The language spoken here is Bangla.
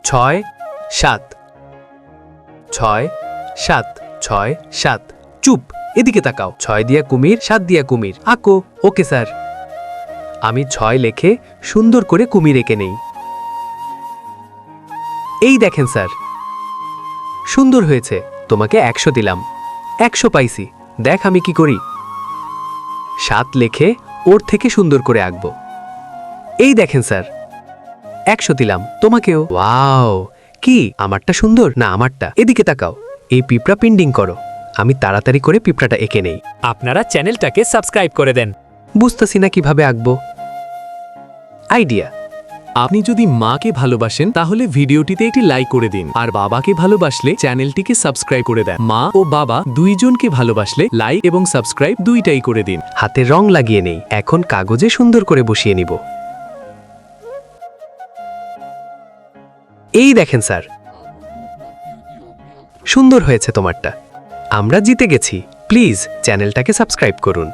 ছয় সাত, ছয় সাত, ছয় সাত। চুপ, এদিকে তাকাও। 6 দিয়া কুমির, 7 দিয়া কুমির আঁকো। Okay sir. আমি 6 লেখে সুন্দর করে কুমির এঁকে নেই। এই দেখেন স্যার, সুন্দর হয়েছে। তোমাকে 100 দিলাম। 100 পাইছি। দেখ আমি কি করি। 7 লেখে ওর থেকে সুন্দর করে আঁকবো। এই দেখেন স্যার, 100 দিলাম। তোমাকেও। ওয়াও, কি আমারটা সুন্দর না আমারটা? এদিকে তাকাও। এই পিঁপড়া পেন্ডিং করো। আমি তাড়াতাড়ি করে পিঁপড়াটা এঁকে নেই। আপনারা চ্যানেলটাকে সাবস্ক্রাইব করে দেন। বুঝতেছি না কিভাবে আঁকবো। আইডিয়া। আপনি যদি মাকে ভালোবাসেন তাহলে ভিডিওটিতে একটি লাইক করে দিন, আর বাবাকে ভালোবাসলে চ্যানেলটিকে সাবস্ক্রাইব করে দেন। মা ও বাবা দুইজনকে ভালোবাসলে লাইক এবং সাবস্ক্রাইব দুইটাই করে দিন। হাতে রং লাগিয়ে নেই। এখন কাগজে সুন্দর করে বসিয়ে নিব। এই দেখেন স্যার, সুন্দর হয়েছে তোমারটা। আমরা জিতে গেছি। প্লিজ চ্যানেলটাকে সাবস্ক্রাইব করুন।